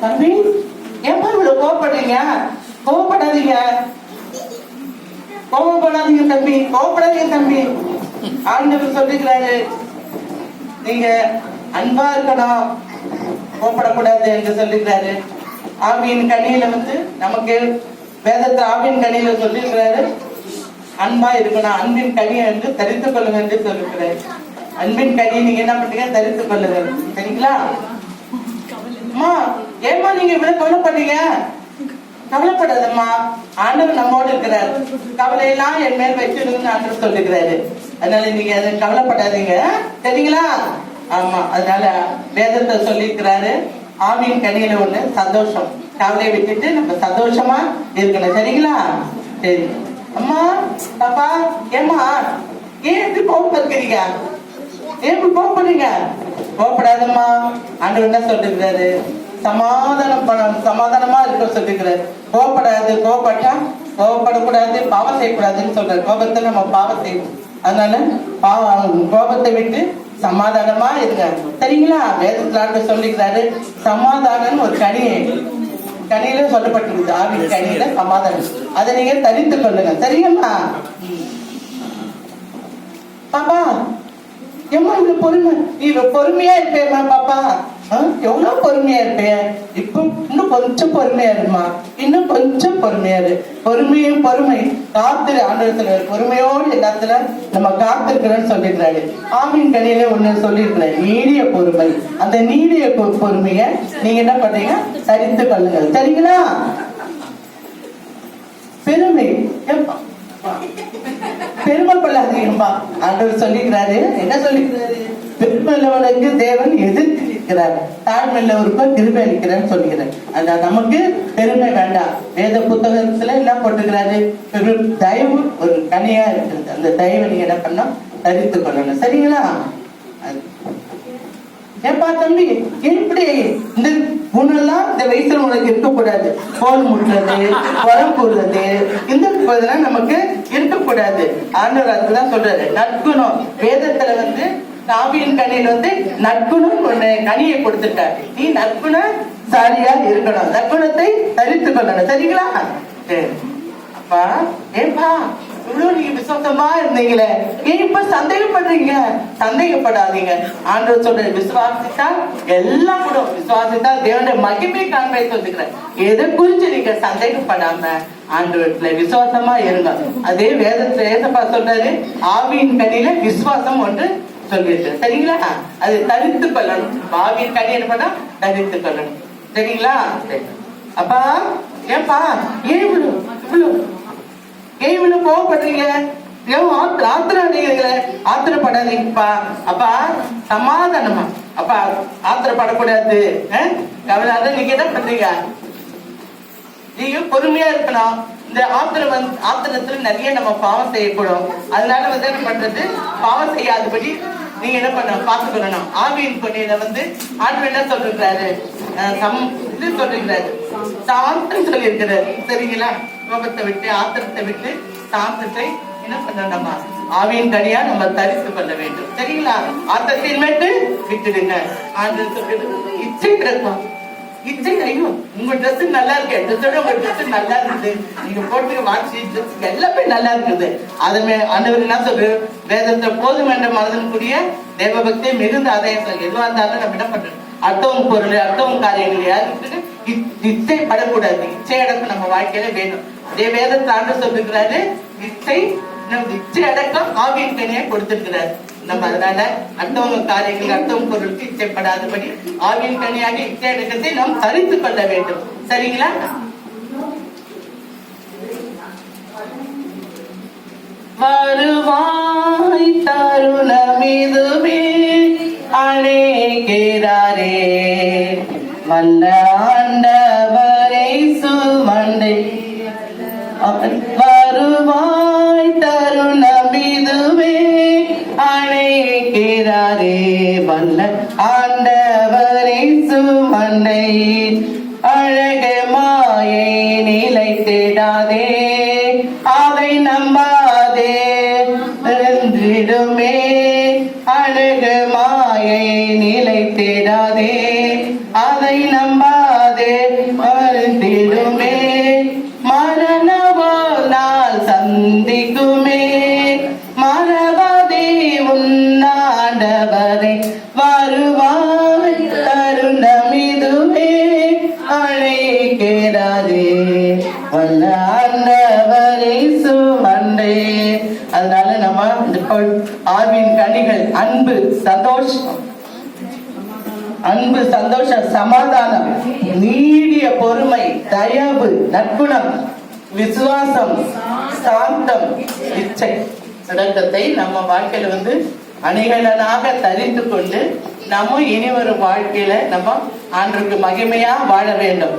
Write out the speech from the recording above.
தம்பி ஏப்பா இவ்வளவு கோவப்படுறீங்க? கோவப்படாதீங்க, கோவப்படாதீங்க தம்பி, கோவப்படாதீங்க தம்பி. ஆண்டவர் சொல்லிக்கிறாரு, நீங்க அன்பா இருக்கணும், கோவப்படக்கூடாது என்று சொல்லிக்கிறாரு. ஆவியின் கனியில நமக்கு வேதத்தை ஆவியின் கனியில சொல்லிருக்கிறாரு, அன்பா இருக்கணும், அன்பின் கனியை என்று தரித்துக் கொள்ளுங்க என்று சொல்லிருக்கிறாரு. அன்பின் கனியை நீங்க என்ன பண்றீங்க? தரித்துக் கொள்ளுங்க. சரிங்களா? அம்மா ஏமா நீங்க இவ்வளவு கவலைப்படுறீங்க? கவலைப்படாதம்மா, ஆண்டவர் நம்மோடு இருக்கிறார். கவலையெல்லாம் என் மேல் வச்சிருக்குன்னு ஆண்டவர் சொல்லிக்கிறாரு. அதனால நீங்க அதை கவலைப்படாதீங்க. சரிங்களா? ஆமா, அதனால வேதத்தை சொல்லியிருக்கிறாரு, ஆவியின் கனியில ஒண்ணு சந்தோஷம். கவலையை விட்டுட்டு நம்ம சந்தோஷமா இருக்கணும். சரிங்களா? சரி. அம்மா பாப்பா ஏமா ஏன் எப்படி கோவப்படுறீங்க? ஏன் இப்படி கோவப்படுறீங்க? கோவப்படாதம்மா, ஆண்டவர் என்ன சொல்லிருக்கிறாரு? சமாதானமா இருக்க சொல்லிருக்கிறாரு. கோவப்படாது, கோவப்படக்கூடாது, பாவம் செய்யக்கூடாதுன்னு சொல்றாரு. கோபத்தை நம்ம பாவம் செய்யணும். அதனால கோபத்தை விட்டு சமாதானமா இருங்க. சரிங்களா? வேதத்துல ஆண்டு சொல்லிக்கிறாரு, சமாதானம் ஒரு கனியில சொல்லப்பட்டிருக்கு. ஆவின் கனியில சமாதானம், அதை நீங்க தரித்துக் கொள்ளுங்க. சரிங்களா? பாப்பா ஏமா இந்த பொறுமை, நீ பொறுமையா இருப்பேம்மா பாப்பா, எவ்வளவு பொறுமையா இருப்பேன். இப்ப இன்னும் கொஞ்சம் பொறுமையா இருமா, இன்னும் கொஞ்சம் பொறுமையா இரு. பொறுமையும் பொறுமை காத்து ஆண்டவத்துல பொறுமையோடு எல்லாத்துல நம்ம காத்திருக்கிறோம்னு சொல்லிருக்கிறாரு. ஆவின் கனியில ஒண்ணு சொல்லிருக்கிறேன், நீடிய பொறுமை. அந்த நீடிய பொறுமைய நீங்க என்ன பண்றீங்க? சரித்து கொள்ளுங்க. சரிங்களா? பெருமை பெருமைப்படாதீங்கப்பா ஆண்டவர் சொல்லிக்கிறாரு. என்ன சொல்லிக்கிறாரு? பெருமையுள்ளவனுக்கு தேவன் எதிர்த்து நிற்கிறார், தாழ்மையுள்ளவருக்கு கிருபை அளிக்கிறான்னு சொல்லிக்கிறார். ஆனா நமக்கு பெருமை வேண்டாம். வேத புத்தகத்துல என்ன போட்டுக்கிறாரு? தயவு ஒரு கனியா இருக்கிறது. அந்த தயவை நீங்க என்ன பண்ணா தரித்து கொள்ளணும். சரிங்களா? ஏப்பா தம்பி எப்படி இந்த குணம்லாம் இந்த வயசுல உனக்கு இருக்கக்கூடாது. கோல் முட்டுறது, உரம் கூடுறது, இந்த நமக்கு இருக்கக்கூடாது. ஆண்டவர் அதுதான் சொல்றாரு, நற்குணம். வேதத்துல ஆவியின் கனியில நற்குணம் ஒண்ணு கனியை கொடுத்துட்டார். நீ நற்குணசாலியா இருக்கணும், நற்குணத்தை தரித்து கொள்ளணும். சரிங்களா? அப்பா ஏப்பா இவ்வளவு நீங்க விசுவாசமா இருந்தீங்களே, ஏன் இப்ப சந்தேகப்படுறீங்க? சந்தேகப்படாதீங்க. ஆண்டவர் சொல்ற விசுவாசித்தா எல்லாம் கூட, விசுவாசித்தா தேவனுடைய மகிமை காண்பை சொல்லுகிறேன். எதை குறிச்சு நீங்க சந்தேகப்படாம ஆண்டவர்ல விசுவாசமா இருங்க. அதே வேதத்துல ஏசப்பா சொல்றாரு, ஆவியின் கனியில விசுவாசம் ஒன்று சொல்லிட்டு. சரிங்களா? அது தரித்து கொள்ளணும். ஆவியின் கனி என்ன பண்ணா தரித்து கொள்ளணும். சரிங்களா? அப்பா ஏப்பா ஏன் இவ்வளவு கோவப்படுறீங்க? ஆத்திரப்படாதீங்கப்பா. அப்பா சமாதானமா, அப்பா ஆத்திரப்படக்கூடாது. கவலை நீங்க என்ன பண்றீங்க? நீங்க பொறுமையா இருக்கணும். இந்த ஆத்திரத்துல நிறைய நம்ம பாவம் செய்யக்கூடும். அதனால என்ன பண்றது? பாவம் செய்யாதபடி நீங்க என்ன பண்ணணும்? பார்த்துக்கணும். ஆவியின் கொண்டையில ஆண்டவர் என்ன சொல்லிருக்காரு? சொல்லிருக்காரு, சாந்தம் சொல்லியிருக்கிறாரு. சரிங்களா? கோபத்தை விட்டு, ஆத்திரத்தை விட்டு, சாந்தத்தை என்ன பண்ணணுமா? ஆவியின் கனியா நம்ம தரித்து கொள்ள வேண்டும். சரிங்களா? ஆத்திரத்தின் மேட்டு விட்டுடுங்க. ஆண்டவர் சொல்லிட்டு இச்சை கிடக்கும். இச்சை ஐயோ உங்க ட்ரெஸ் நல்லா இருக்கு, ட்ரெஸ்ஸோட உங்க ட்ரெஸ் நல்லா இருக்குது, நீங்க போட்டு வாட்சி ட்ரெஸ் எல்லாமே நல்லா இருக்குது. அதுமே ஆண்டவர் என்ன சொல்ற? வேதத்தை போதும் என்ற மனதனுக்குரிய தேவபக்தியை மிகுந்த ஆதாயம். எதுவா இருந்தாலும் நம்ம என்ன பண்றோம்? அடுத்தவங்க பொருள், அடுத்தவங்க காரியங்கள் யாருக்கு இச்சை படக்கூடாது. இச்சை அடக்கம் நம்ம வாழ்க்கையில வேணும். அதே வேதத்தை ஆண்டு சொல்லிருக்கிறாரு, இச்சை அடக்கம் ஆவியின் கனியை கொடுத்திருக்கிறாரு. நம்ம அதனால அடுத்தவங்க காரியங்கள், அடுத்தவங்க பொருளுக்கு இச்சைப்படாதபடி ஆவியின் கனியாக இச்சை அடக்கத்தை நாம் தரித்து கொள்ள வேண்டும். சரிங்களா? வருவாய் தருணமிதுவே அழைக்கிறாரே, வல்ல ஆண்டவரை சுமண்டை. வருவாய் தருணமிதுவே அழைக்கிறாரே, வல்ல ஆண்டவரை சுமண்டை. அழக மாயை நிலைத்திடாதே, அதை நம்பாதே என்றிடுமே. அழகு மாயை நிலைத்திடாதே, அதை நம்பாதே ஆண்டவரே வருவாய் தருணம் இதுவே அழைக்கிறாரே வல்ல ஆண்டவரே சுமண்டே. அதனால நம்ம இந்த ஆவின் கனிகள் அன்பு, சந்தோஷம், அன்பு, சந்தோஷம், சமாதானம், நீடிய பொறுமை, தயவு, நற்குணம், விசுவாசம், சாந்தம், இச்சை அடக்கத்தை நம்ம வாழ்க்கையில அணிகலனாக தரித்து கொண்டு நம்ம இனி வரும் வாழ்க்கையில நம்ம ஆண்டவருக்கு மகிமையா வாழ வேண்டும்.